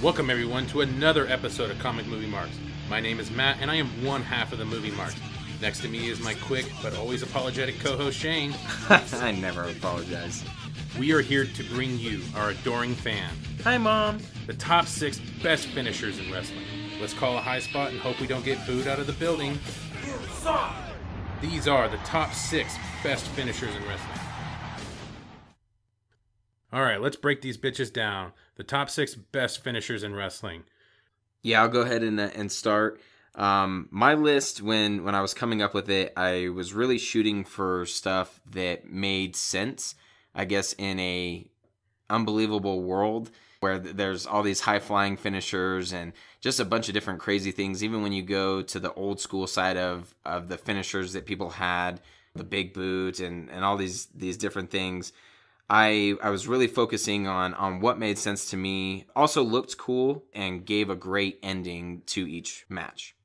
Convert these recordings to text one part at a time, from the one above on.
Welcome everyone to another episode of Comic Movie Marks. My name is Matt and I am one half of the Movie Marks. Next to me is my quick but always apologetic co-host Shane. I never apologize. We are here to bring you, our adoring fan, Hi, Mom. the top 6 best finishers in wrestling. Let's call a high spot and hope we don't get booed out of the building. These are the top 6 best finishers in wrestling. Alright, let's break these bitches down. The top 6 best finishers in wrestling. Yeah, I'll go ahead and start. My list, when I was coming up with it, I was really shooting for stuff that made sense, I guess, in a unbelievable world where there's all these high-flying finishers and just a bunch of different crazy things. Even when you go to the old school side of the finishers that people had, the big boot and all these different things, I was really focusing on what made sense to me, also looked cool, and gave a great ending to each match.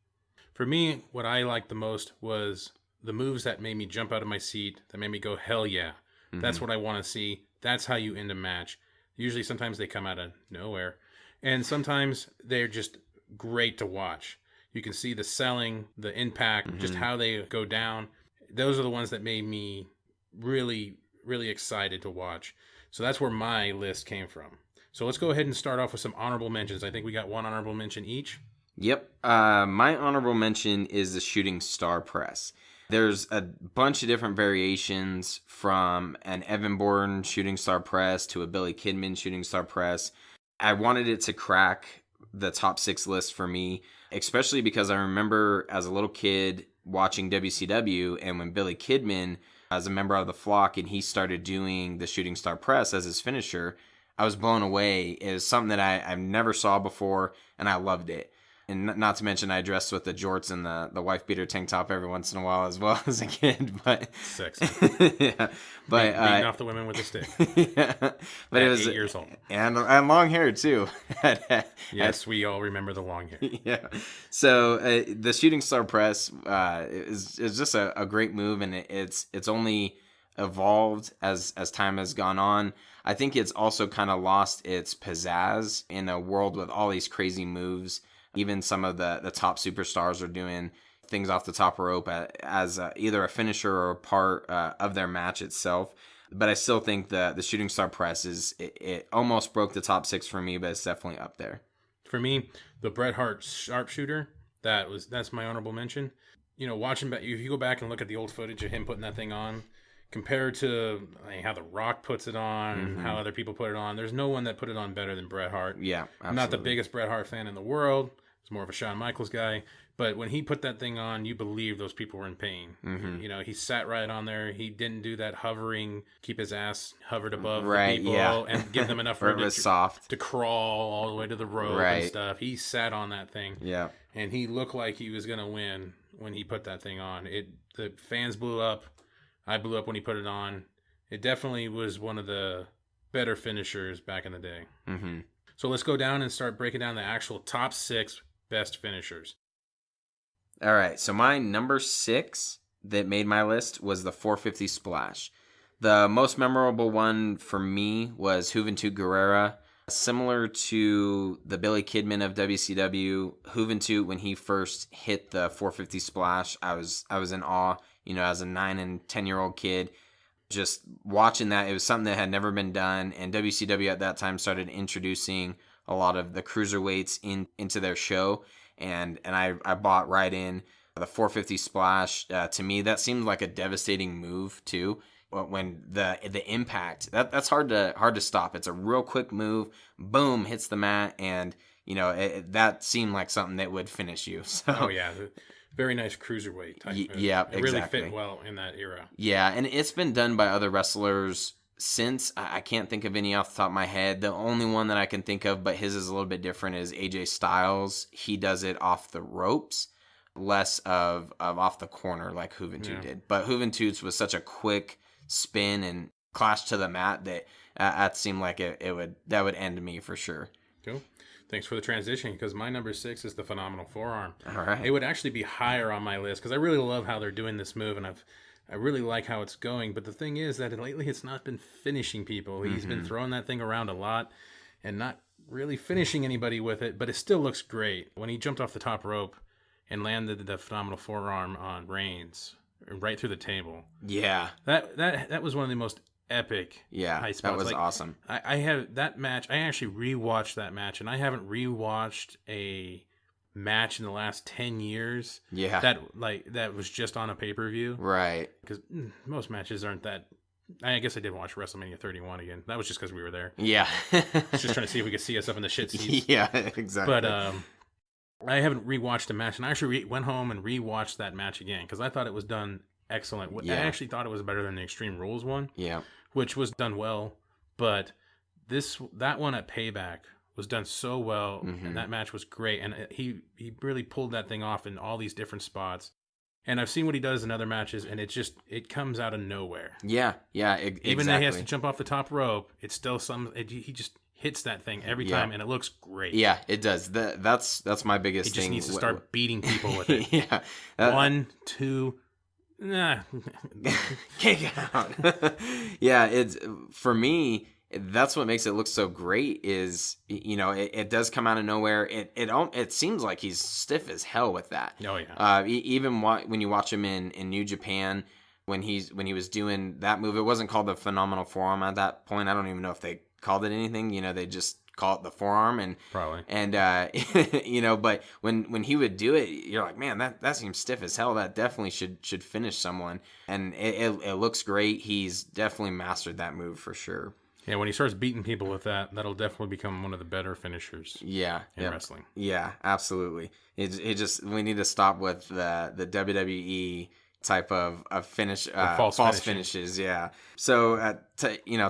For me, what I liked the most was the moves that made me jump out of my seat, that made me go, hell yeah. Mm-hmm. That's what I want to see. That's how you end a match. Usually sometimes they come out of nowhere. And sometimes they're just great to watch. You can see the selling, the impact, just how they go down. Those are the ones that made me really excited to watch. So that's where my list came from. So let's go ahead and start off with some honorable mentions. I think we got one honorable mention each. Yep. My honorable mention is the shooting star press. There's a bunch of different variations, from an Evan Bourne shooting star press to a Billy Kidman shooting star press. I wanted it to crack the top 6 list for me, especially because I remember as a little kid watching WCW, and when Billy Kidman, as a member of the flock, and he started doing the shooting star press as his finisher, I was blown away. It was something that I never saw before, and I loved it. And not to mention, I dressed with the jorts and the wife beater tank top every once in a while as well as a kid. But sexy. Yeah, but beating off the women with a stick. Yeah, but it was 8 years old, and long hair too. Yes, we all remember the long hair. Yeah. So the shooting star press is just a great move, and it's only evolved as time has gone on. I think it's also kind of lost its pizzazz in a world with all these crazy moves. Even some of the top superstars are doing things off the top rope as either a finisher or a part of their match itself. But I still think the shooting star press it almost broke the top 6 for me, but it's definitely up there. For me, the Bret Hart sharpshooter, that's my honorable mention. You know, watching if you go back and look at the old footage of him putting that thing on, compared to how The Rock puts it on, and how other people put it on, there's no one that put it on better than Bret Hart. Yeah, absolutely. I'm not the biggest Bret Hart fan in the world. I was more of a Shawn Michaels guy. But when he put that thing on, you believe those people were in pain. Mm-hmm. You know, he sat right on there. He didn't do that hovering, keep his ass hovered above the people, and give them enough room soft to crawl all the way to the rope and stuff. He sat on that thing. Yeah. And he looked like he was going to win when he put that thing on. The fans blew up. I blew up when he put it on. It definitely was one of the better finishers back in the day. Mm-hmm. So let's go down and start breaking down the actual top 6 best finishers. All right, so my number 6 that made my list was the 450 splash. The most memorable one for me was Juventud Guerrera. Similar to the Billy Kidman of WCW, Juventud, when he first hit the 450 splash, I was in awe. You know, as a 9 and 10-year-old kid, just watching that, it was something that had never been done. And WCW at that time started introducing a lot of the cruiserweights into their show. And I bought right in. The 450 splash, to me, that seemed like a devastating move too. When the impact, that's hard to stop. It's a real quick move. Boom, hits the mat, and you know that seemed like something that would finish you. So. Oh yeah. Very nice cruiserweight type move. Yeah, it really fit well in that era. Yeah, and it's been done by other wrestlers since. I can't think of any off the top of my head. The only one that I can think of, but his is a little bit different, is AJ Styles. He does it off the ropes, less of off the corner like Juventud did. But Juventud's was such a quick spin and clash to the mat that seemed like that would end me for sure. Cool. Thanks for the transition, because my number 6 is the Phenomenal Forearm. All right. It would actually be higher on my list because I really love how they're doing this move, and I really like how it's going. But the thing is that lately it's not been finishing people. He's been throwing that thing around a lot and not really finishing anybody with it, but it still looks great. When he jumped off the top rope and landed the phenomenal forearm on Reigns right through the table. Yeah. That was one of the most epic high spots. That was awesome. I have that match. I actually rewatched that match, and I haven't rewatched a match in the last 10 years. Yeah. That was just on a pay-per-view. Right. Because most matches aren't that. I guess I did watch WrestleMania 31 again. That was just because we were there. Yeah. Just trying to see if we could see us up in the shit seats. Yeah, exactly. But I haven't rewatched a match, and I actually went home and rewatched that match again because I thought it was done excellent. I actually thought it was better than the Extreme Rules one. Yeah. Which was done well, but that one at Payback was done so well, and that match was great, and he really pulled that thing off in all these different spots. And I've seen what he does in other matches, and it comes out of nowhere. Yeah, exactly. Even though he has to jump off the top rope, it's still he just hits that thing every time, and it looks great. Yeah, it does. That's my biggest thing. He just needs to start beating people with it. Yeah. 1, 2. Nah. Kick out. Yeah, it's for me. That's what makes it look so great. Is it does come out of nowhere. It seems like he's stiff as hell with that. Oh yeah. Even when you watch him in New Japan, when he was doing that move, it wasn't called the phenomenal forearm at that point. I don't even know if they called it anything. They just call it the forearm, and probably, and but when he would do it, you're like, man, that seems stiff as hell. That definitely should finish someone, and it looks great. He's definitely mastered that move for sure. Yeah, when he starts beating people with that'll definitely become one of the better finishers. Yeah, in wrestling. Yeah, absolutely. We need to stop with the WWE type of finish, false finishes. Yeah. So,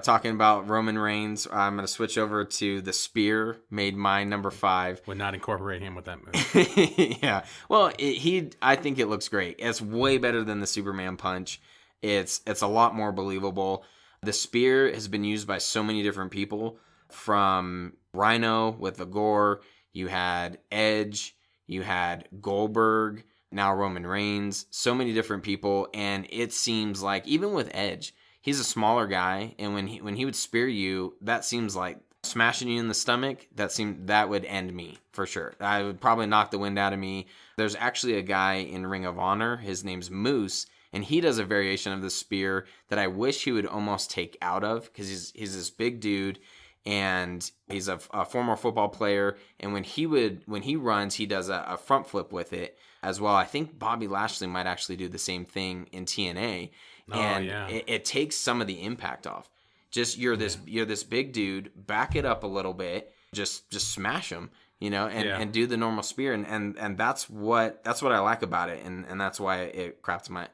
talking about Roman Reigns, I'm going to switch over to the spear, made my number 5. Would not incorporate him with that move. Yeah. Well, I think it looks great. It's way better than the Superman punch. It's a lot more believable. The spear has been used by so many different people, from Rhino with the gore. You had Edge. You had Goldberg. Now Roman Reigns, so many different people, and it seems like even with Edge, he's a smaller guy, and when he would spear you, that seems like smashing you in the stomach. That would end me for sure. I would probably knock the wind out of me. There's actually a guy in Ring of Honor. His name's Moose, and he does a variation of the spear that I wish he would almost take out of, because he's this big dude. And he's a former football player, and when he runs, he does a front flip with it as well. I think Bobby Lashley might actually do the same thing in TNA, it takes some of the impact off. Just you're this big dude, back it up a little bit, just smash him, and do the normal spear, and that's what I like about it, and that's why it cracked my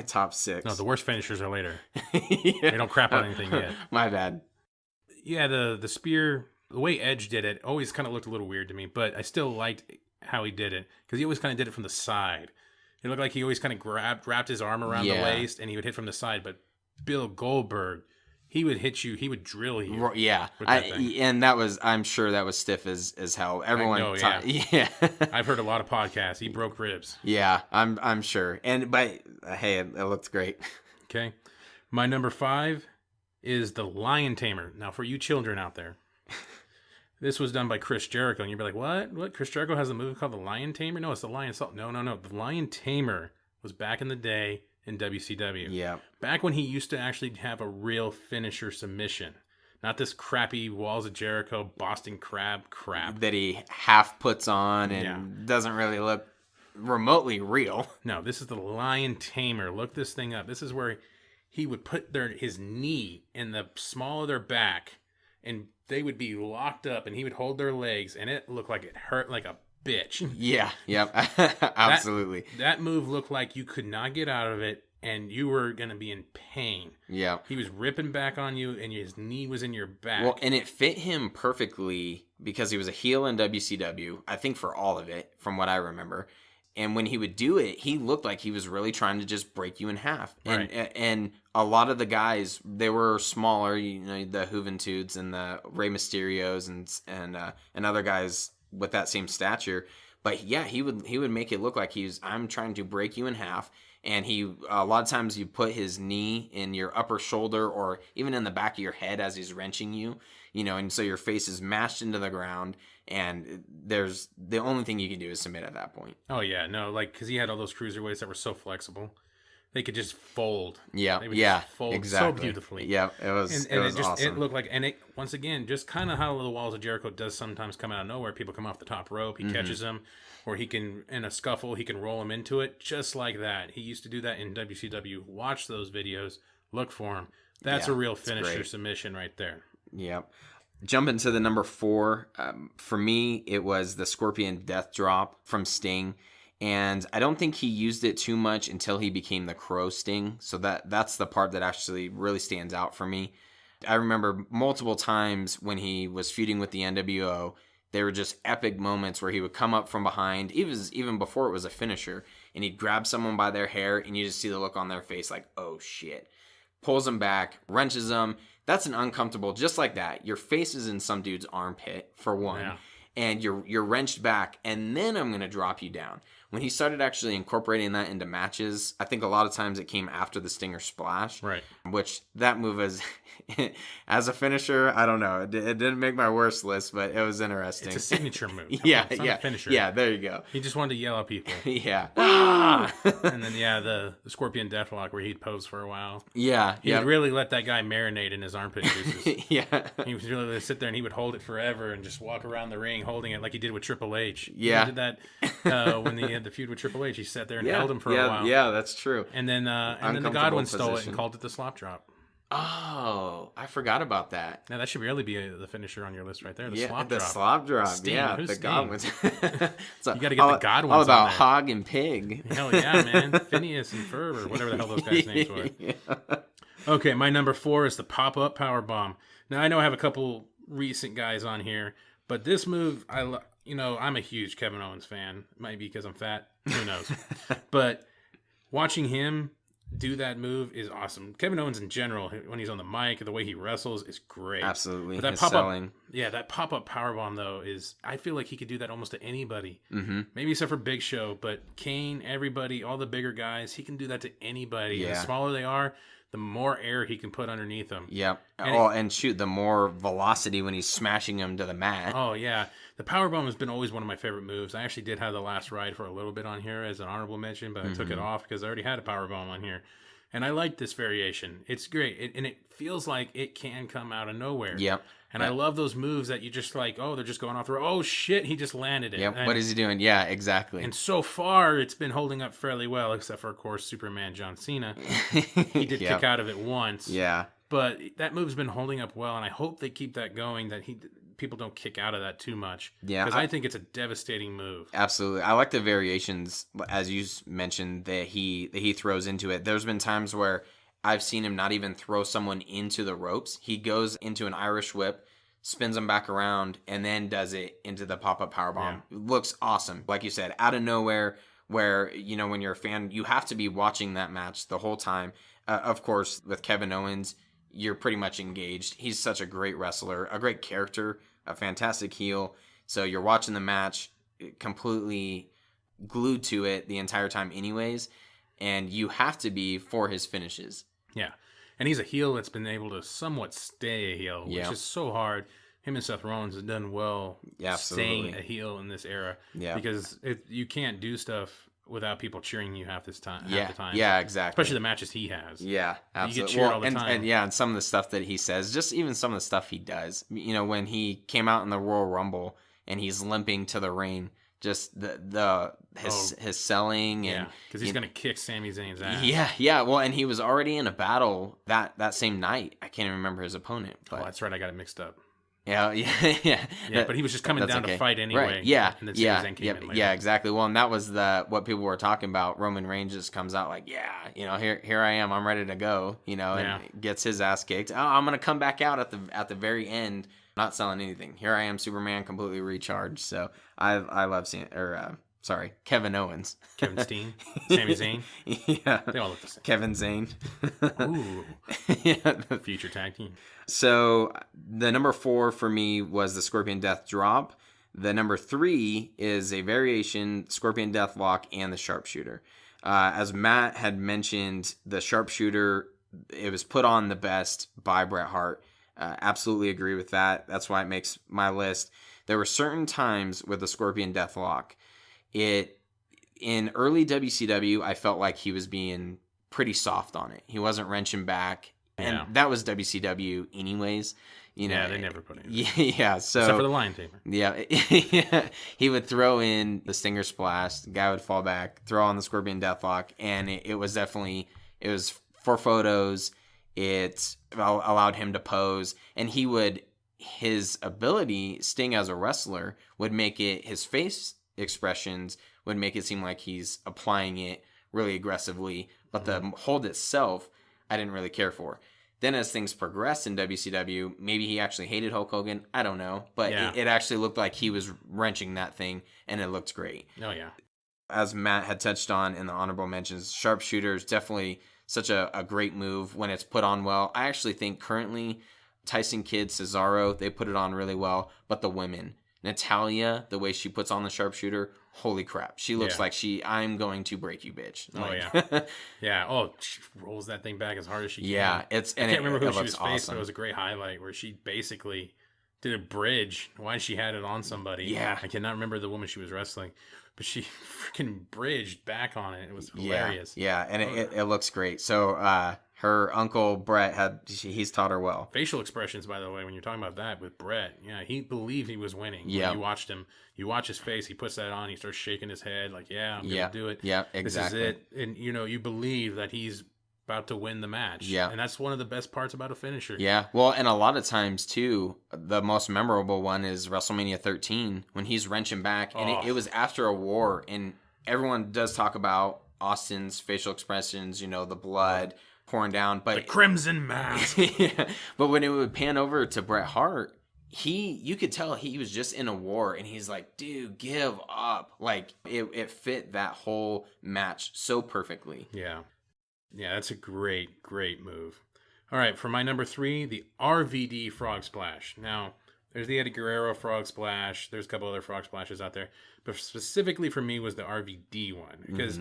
top 6. No, the worst finishers are later. They don't crap on anything yet. My bad. Yeah, the spear, the way Edge did it always kind of looked a little weird to me, but I still liked how he did it, because he always kind of did it from the side. It looked like he always kind of wrapped his arm around the waist, and he would hit from the side. But Bill Goldberg, he would hit you, he would drill you. Yeah, and I'm sure that was stiff as hell. Everyone, yeah. I've heard a lot of podcasts. He broke ribs. Yeah, I'm sure. But hey, it looked great. Okay, my number 5 is the Lion Tamer. Now, for you children out there, this was done by Chris Jericho, and you'd be like, what? What? Chris Jericho has a movie called The Lion Tamer? No, it's The Lion Salt. No. The Lion Tamer was back in the day in WCW. Yeah. Back when he used to actually have a real finisher submission. Not this crappy Walls of Jericho, Boston Crab crap. That he half puts on and doesn't really look remotely real. No, this is the Lion Tamer. Look this thing up. This is where he would put his knee in the small of their back, and they would be locked up, and he would hold their legs, and it looked like it hurt like a bitch. Yeah, yep, absolutely. That move looked like you could not get out of it, and you were going to be in pain. Yeah. He was ripping back on you, and his knee was in your back. Well, and it fit him perfectly because he was a heel in WCW, I think for all of it, from what I remember. And when he would do it, he looked like he was really trying to just break you in half. Right. And a lot of the guys, they were smaller, the Juventudes and the Rey Mysterios and other guys with that same stature. But yeah, he would make it look like I'm trying to break you in half. And a lot of times you put his knee in your upper shoulder or even in the back of your head as he's wrenching you, and so your face is mashed into the ground, and the only thing you can do is submit at that point. Oh yeah, no, like because he had all those cruiserweights that were so flexible, they could just fold. Yeah, they would yeah, just fold exactly. so beautifully. Yeah, it was. And it was it just awesome. it looked like, and it once again just kind of how the Walls of Jericho does sometimes come out of nowhere. People come off the top rope, he catches them, or he can in a scuffle he can roll them into it just like that. He used to do that in WCW. Watch those videos, look for him. That's a real finisher submission right there. Yep. Jump into the number 4. For me, it was the Scorpion Death Drop from Sting. And I don't think he used it too much until he became the Crow Sting. So that's the part that actually really stands out for me. I remember multiple times when he was feuding with the NWO, there were just epic moments where he would come up from behind, even before it was a finisher, and he'd grab someone by their hair, and you just see the look on their face like, oh shit. Pulls them back, wrenches them. That's an uncomfortable, just like that. Your face is in some dude's armpit, for one, and you're wrenched back, and then I'm going to drop you down. When he started actually incorporating that into matches, I think a lot of times it came after the Stinger Splash, right? Which that move is, as a finisher, I don't know. It didn't make my worst list, but it was interesting. It's a signature move. It's not a finisher. Yeah, there you go. He just wanted to yell at people. Yeah. And then the Scorpion Deathlock where he'd pose for a while. Yeah. He would really let that guy marinate in his armpit juices. Yeah. He was really sit there and he would hold it forever and just walk around the ring holding it like he did with Triple H. Yeah. He did that when he had the feud with Triple H. He sat there and held him for a while. Yeah, that's true. And then the Godwin stole it and called it the slop drop. Oh, I forgot about that. Now that should really be the finisher on your list right there. The slop drop. Sting. Yeah, Who's the Sting? Godwins. So you got to get the Godwins. All about on there. Hog and Pig. Hell yeah, man! Phineas and Ferb or whatever the hell those guys' names were. Okay, my number 4 is the pop-up powerbomb. Now I know I have a couple recent guys on here, but this move, I'm a huge Kevin Owens fan. Might be because I'm fat. Who knows? But watching him do that move is awesome. Kevin Owens in general, when he's on the mic, the way he wrestles is great. Absolutely. But that that pop-up powerbomb though I feel like he could do that almost to anybody. Mm-hmm. Maybe except for Big Show, but Kane, everybody, all the bigger guys, he can do that to anybody. Yeah. The smaller they are, the more air he can put underneath them. Yep. And the more velocity when he's smashing them to the mat. Oh, yeah. The powerbomb has been always one of my favorite moves. I actually did have the last ride for a little bit on here as an honorable mention, but I took it off because I already had a powerbomb on here. And I like this variation. It's great. And it feels like it can come out of nowhere. Yep. And I love those moves that you just like, they're just going off the road. Oh, shit, he just landed it. Yep. What is he doing? Yeah, exactly. And so far, it's been holding up fairly well, except for, of course, Superman John Cena. He did kick out of it once. Yeah. But that move's been holding up well, and I hope they keep that going, that people don't kick out of that too much. Yeah. Because I think it's a devastating move. Absolutely. I like the variations, as you mentioned, that he throws into it. There's been times where I've seen him not even throw someone into the ropes. He goes into an Irish whip, spins them back around, and then does it into the pop-up powerbomb. Yeah. It looks awesome. Like you said, out of nowhere, where, when you're a fan, you have to be watching that match the whole time. Of course, with Kevin Owens, you're pretty much engaged. He's such a great wrestler, a great character, a fantastic heel. So you're watching the match completely glued to it the entire time anyways, and you have to be for his finishes. Yeah. And he's a heel that's been able to somewhat stay a heel, which is so hard. Him and Seth Rollins have done well staying a heel in this era. Yeah. Because you can't do stuff without people cheering you half the time. Yeah, exactly. Especially the matches he has. Yeah, absolutely. You get cheered all the time. And some of the stuff that he says, just even some of the stuff he does. When he came out in the Royal Rumble and he's limping to the ring, just his selling and because he's gonna kick Sami Zayn's ass. Yeah. Well, and he was already in a battle that same night. I can't even remember his opponent. But... Oh, that's right. I got it mixed up. Yeah. But he was just coming down to fight anyway. Right. Yeah. And then Sami Zayn came in later. Yeah, exactly. Well, and that was what people were talking about. Roman Reigns just comes out like, here I am. I'm ready to go. And gets his ass kicked. Oh, I'm gonna come back out at the very end. Not selling anything. Here I am, Superman, completely recharged. So I love seeing Kevin Owens. Kevin Steen. Sami Zayn. Yeah. They all look the same. Kevin Zayn. Ooh. Future tag team. So the number 4 for me was the Scorpion Death Drop. The number 3 is a variation, Scorpion Deathlock and the Sharpshooter. As Matt had mentioned, the sharpshooter, it was put on the best by Bret Hart. Absolutely agree with that. That's why it makes my list. There were certain times with the Scorpion Deathlock, in early WCW, I felt like he was being pretty soft on it. He wasn't wrenching back. Yeah. And that was WCW anyways. They never put it in. Yeah, so except for the Lion Tamer. Yeah, he would throw in the Stinger Splash. The guy would fall back, throw on the Scorpion Deathlock, and it was for photos. It allowed him to pose, and his ability, Sting as a wrestler, would make it, his face expressions would make it seem like he's applying it really aggressively, but the hold itself, I didn't really care for. Then as things progressed in WCW, maybe he actually hated Hulk Hogan. I don't know. But it actually looked like he was wrenching that thing, and it looked great. Oh, yeah. As Matt had touched on in the honorable mentions, sharpshooter is definitely such a great move when it's put on well. I actually think currently Tyson Kidd, Cesaro, they put it on really well. But the women, Natalya, the way she puts on the sharpshooter, holy crap. She looks like I'm going to break you, bitch. Yeah. Yeah. Oh, she rolls that thing back as hard as she can. Yeah. I can't remember who she was awesome. faced, but it was a great highlight where she basically did a bridge while she had it on somebody. Yeah. I cannot remember the woman she was wrestling, but she freaking bridged back on it. It was hilarious. Yeah. And it looks great. So, her uncle Brett he's taught her well. Facial expressions, by the way, when you're talking about that with Brett, he believed he was winning. Yeah, you watched him. You watch his face. He puts that on. He starts shaking his head like, "Yeah, I'm gonna do it. Yeah, exactly. This is it." And you believe that he's about to win the match. Yeah, and that's one of the best parts about a finisher. Yeah, well, and a lot of times too, the most memorable one is WrestleMania 13 when he's wrenching back, and it was after a war, and everyone does talk about Austin's facial expressions. The blood pouring down, but the crimson mask. Yeah, but when it would pan over to Bret Hart, you could tell he was just in a war, and he's like, dude, give up. Like it fit that whole match so perfectly. Yeah, that's a great move. All right, for my number 3, the RVD Frog Splash. Now, there's the Eddie Guerrero Frog Splash. There's a couple other Frog Splashes out there, but specifically for me was the RVD one because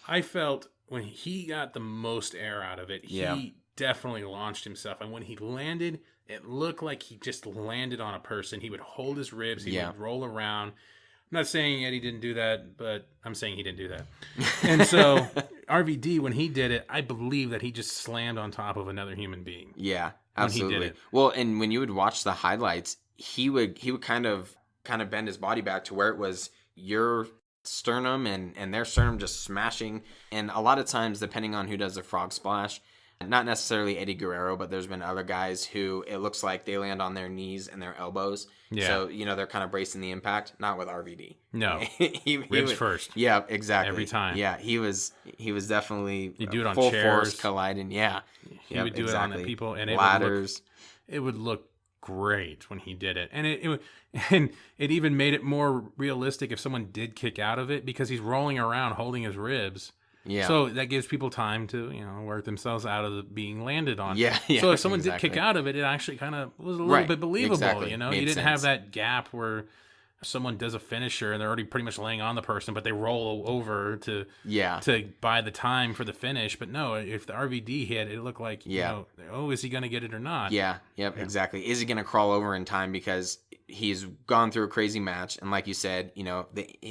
I felt when he got the most air out of it, he definitely launched himself. And when he landed, it looked like he just landed on a person. He would hold his ribs. He would roll around. I'm not saying Eddie didn't do that, but I'm saying he didn't do that. And so RVD, when he did it, I believe that he just slammed on top of another human being. Yeah, absolutely. When he did it. Well, and when you would watch the highlights, he would kind of bend his body back to where it was your sternum and their sternum just smashing. And a lot of times, depending on who does the frog splash, not necessarily Eddie Guerrero, but there's been other guys who it looks like they land on their knees and their elbows. Yeah. So, they're kind of bracing the impact. Not with RVD. No. Ribs first. Yeah, exactly. Every time. Yeah, he was definitely you do it on full chairs. Force colliding. Yeah. He would do it on the people. And ladders. It would look great when he did it. And it even made it more realistic if someone did kick out of it because he's rolling around holding his ribs. Yeah. So that gives people time to, work themselves out of being landed on. Yeah. So if someone did kick out of it, it actually kind of was a little bit believable. Exactly. You didn't have that gap where someone does a finisher and they're already pretty much laying on the person, but they roll over to buy the time for the finish. But no, if the RVD hit, it looked like, is he going to get it or not? Yeah. Yep. Exactly. Is he going to crawl over in time because he's gone through a crazy match? And like you said,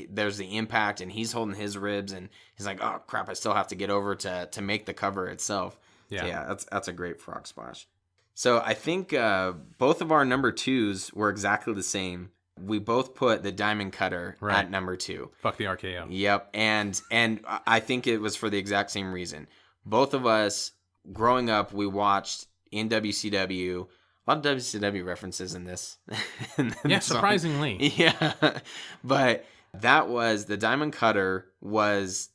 there's the impact and he's holding his ribs and he's like, oh crap, I still have to get over to make the cover itself. Yeah. So yeah. That's a great frog splash. So I think both of our number 2s were exactly the same. We both put the Diamond Cutter at number 2. Fuck the RKO. Yep. And I think it was for the exact same reason. Both of us, growing up, we watched in WCW, a lot of WCW references in this. Yeah, surprisingly. Yeah. But that was, the Diamond Cutter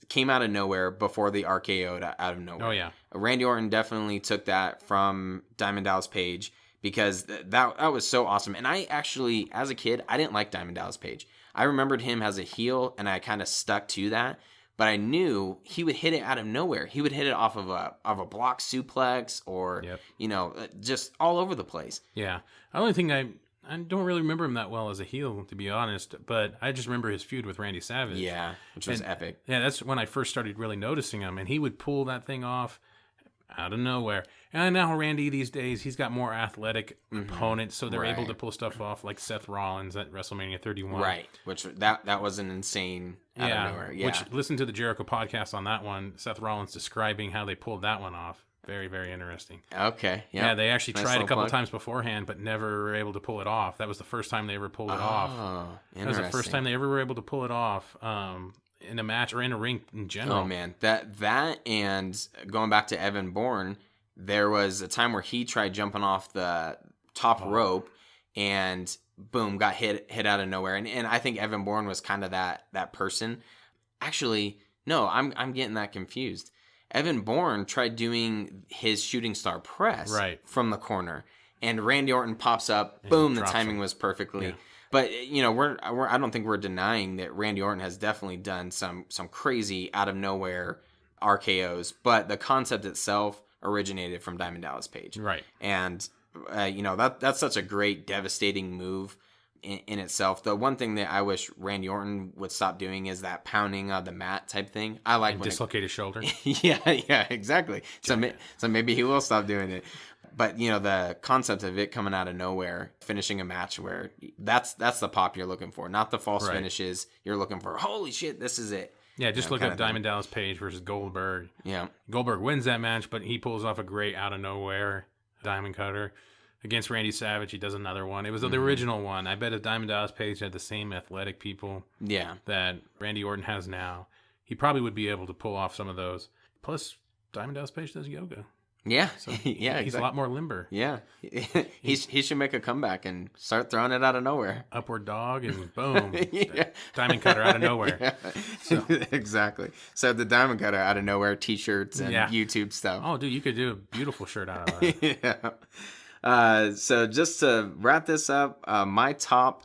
came out of nowhere before the RKO out of nowhere. Oh, yeah. Randy Orton definitely took that from Diamond Dallas Page. Because that was so awesome. And I actually, as a kid, I didn't like Diamond Dallas Page. I remembered him as a heel, and I kind of stuck to that. But I knew he would hit it out of nowhere. He would hit it off of a block suplex or, just all over the place. Yeah. The only thing I don't really remember him that well as a heel, to be honest, but I just remember his feud with Randy Savage. Yeah, which was epic. Yeah, that's when I first started really noticing him, and he would pull that thing off out of nowhere. And now Randy these days, he's got more athletic opponents, so they're able to pull stuff off like Seth Rollins at WrestleMania 31. Right, which that was an insane out of nowhere. Yeah, which listen to the Jericho podcast on that one. Seth Rollins describing how they pulled that one off. Very, very interesting. Okay. Yep. Yeah, they actually Nice tried a couple plug. times beforehand, but never were able to pull it off. That was the first time they ever pulled it off. Oh, That was the first time they ever were able to pull it off in a match or in a ring in general. Oh man, that and going back to Evan Bourne, there was a time where he tried jumping off the top rope and boom, got hit out of nowhere. And I think Evan Bourne was kind of that person. Actually, no, I'm getting that confused. Evan Bourne tried doing his shooting star press from the corner, and Randy Orton pops up. Boom, the timing was perfectly. Yeah. But I don't think we're denying that Randy Orton has definitely done some crazy out of nowhere RKOs, but the concept itself originated from Diamond Dallas Page. Right. And that's such a great, devastating move in itself. The one thing that I wish Randy Orton would stop doing is that pounding the mat type thing. I like and dislocate his shoulder. Yeah, exactly. So maybe he will stop doing it. But the concept of it coming out of nowhere, finishing a match where that's the pop you're looking for, not the false finishes. You're looking for, holy shit, this is it. Yeah, just look up Diamond Dallas Page versus Goldberg. Yeah, Goldberg wins that match, but he pulls off a great out of nowhere diamond cutter. Against Randy Savage, he does another one. It was the original one. I bet if Diamond Dallas Page had the same athletic people that Randy Orton has now, he probably would be able to pull off some of those. Plus, Diamond Dallas Page does yoga. Yeah, so he's a lot more limber. Yeah, he should make a comeback and start throwing it out of nowhere. Upward dog and boom, diamond cutter out of nowhere. Yeah. So. Exactly. So the diamond cutter out of nowhere, T-shirts and YouTube stuff. Oh, dude, you could do a beautiful shirt out of that. Yeah. So just to wrap this up, my top,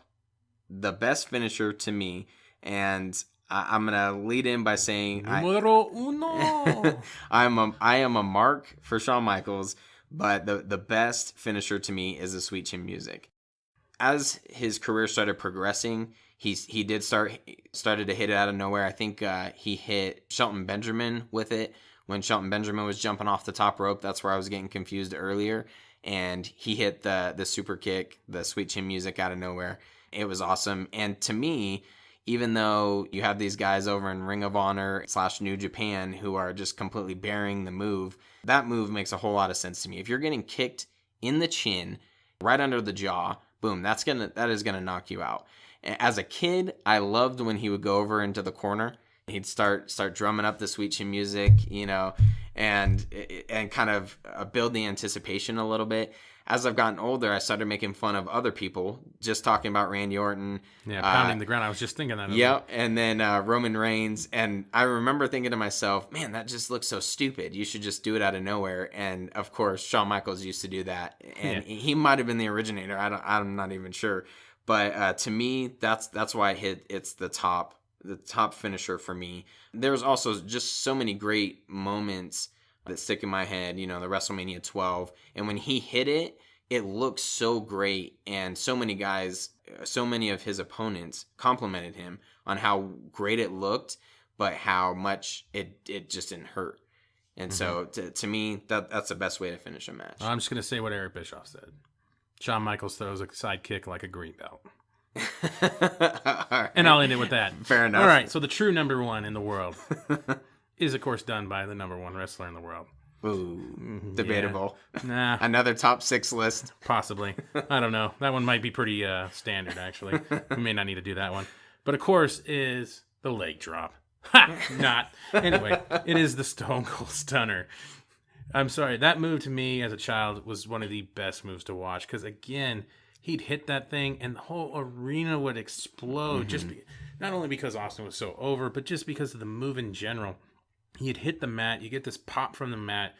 the best finisher to me, and I'm gonna lead in by saying Numero uno. I am a mark for Shawn Michaels, but the best finisher to me is the Sweet Chin Music. As his career started progressing, he did started to hit it out of nowhere. I think he hit Shelton Benjamin with it when Shelton Benjamin was jumping off the top rope. That's where I was getting confused earlier. And he hit the super kick, the Sweet Chin Music out of nowhere. It was awesome. And to me, even though you have these guys over in Ring of Honor / New Japan who are just completely burying the move, that move makes a whole lot of sense to me. If you're getting kicked in the chin, right under the jaw, boom, that is gonna knock you out. As a kid, I loved when he would go over into the corner. He'd start drumming up the Sweet Chin Music, and kind of build the anticipation a little bit. As I've gotten older, I started making fun of other people, just talking about Randy Orton. Yeah, pounding the ground. I was just thinking that. Yep, and then Roman Reigns. And I remember thinking to myself, man, that just looks so stupid. You should just do it out of nowhere. And, of course, Shawn Michaels used to do that. And he might have been the originator. I'm not even sure. But to me, that's why it's the top finisher for me. There's also just so many great moments that stick in my head, the WrestleMania 12. And when he hit it, it looked so great. And so many guys, so many of his opponents complimented him on how great it looked, but how much it just didn't hurt. And so to me, that's the best way to finish a match. I'm just going to say what Eric Bischoff said. Shawn Michaels throws a side kick like a green belt. Right. And I'll end it with that. Fair enough. All right, so the true number one in the world is, of course, done by the number one wrestler in the world. Ooh, debatable. Yeah. Nah. Another top 6 list. Possibly. I don't know. That one might be pretty standard, actually. We may not need to do that one. But, of course, is the leg drop. Ha! Not. Anyway, it is the Stone Cold Stunner. I'm sorry. That move to me as a child was one of the best moves to watch because, again, he'd hit that thing and the whole arena would explode. Not only because Austin was so over, but just because of the move in general. He'd hit the mat. You get this pop from the mat.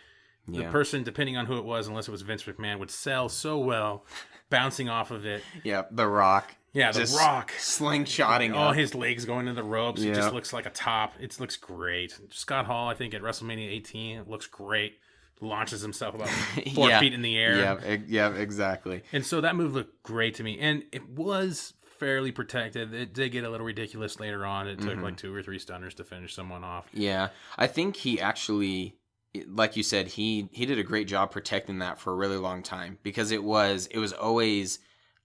The person, depending on who it was, unless it was Vince McMahon, would sell so well, bouncing off of it. Yeah, The Rock. Yeah, The Rock. Slingshotting all his legs going to the ropes. It just looks like a top. It looks great. Scott Hall, I think, at WrestleMania 18, it looks great. launches himself about 4 feet in the air. Yeah, exactly. And so that move looked great to me. And it was fairly protected. It did get a little ridiculous later on. It took like 2 or 3 stunners to finish someone off. Yeah. I think he actually, like you said, he did a great job protecting that for a really long time, because it was always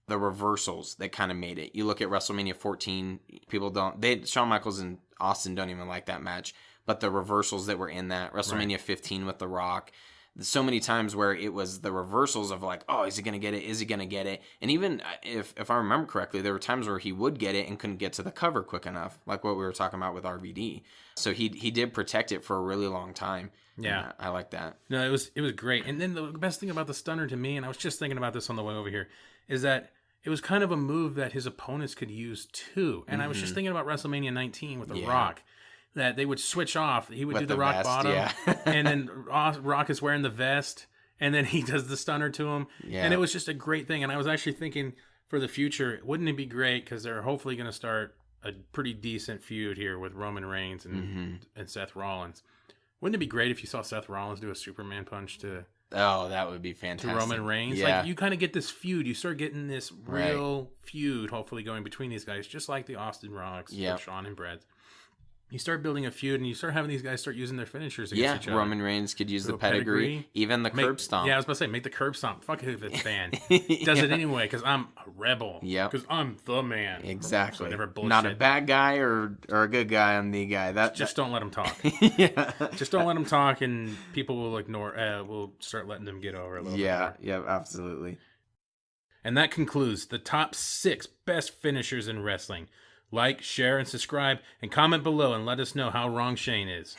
the reversals that kind of made it. You look at WrestleMania 14, Shawn Michaels and Austin don't even like that match, but the reversals that were in that, WrestleMania 15 with The Rock, so many times where it was the reversals of like, oh, is he going to get it? Is he going to get it? And even if I remember correctly, there were times where he would get it and couldn't get to the cover quick enough, like what we were talking about with RVD. So he did protect it for a really long time. Yeah. I like that. No, it was great. And then the best thing about the stunner to me, and I was just thinking about this on the way over here, is that it was kind of a move that his opponents could use too. And I was just thinking about WrestleMania 19 with The Rock, that they would switch off. He would do the rock vest, bottom, and then Rock is wearing the vest, and then he does the stunner to him. Yeah. And it was just a great thing. And I was actually thinking for the future, wouldn't it be great, because they're hopefully going to start a pretty decent feud here with Roman Reigns and Seth Rollins. Wouldn't it be great if you saw Seth Rollins do a Superman punch to... Oh, that would be fantastic. To Roman Reigns. Yeah. Like, you kind of get this feud. You start getting this real feud, hopefully, going between these guys, just like the Austin Rocks, with Shawn and Brett. You start building a feud, and you start having these guys start using their finishers against each other. Roman Reigns could use the pedigree, even the curb stomp. Yeah, I was about to say, make the curb stomp. Fuck it if it's banned. He does it anyway, because I'm a rebel. Yeah. Because I'm the man. Exactly. So not a bad guy or a good guy, I'm the guy. Just don't let him talk. Just don't let him talk, and people will will start letting them get over a little bit more. Yeah, absolutely. And that concludes the top 6 best finishers in wrestling. Like, share, and subscribe, and comment below and let us know how wrong Shane is.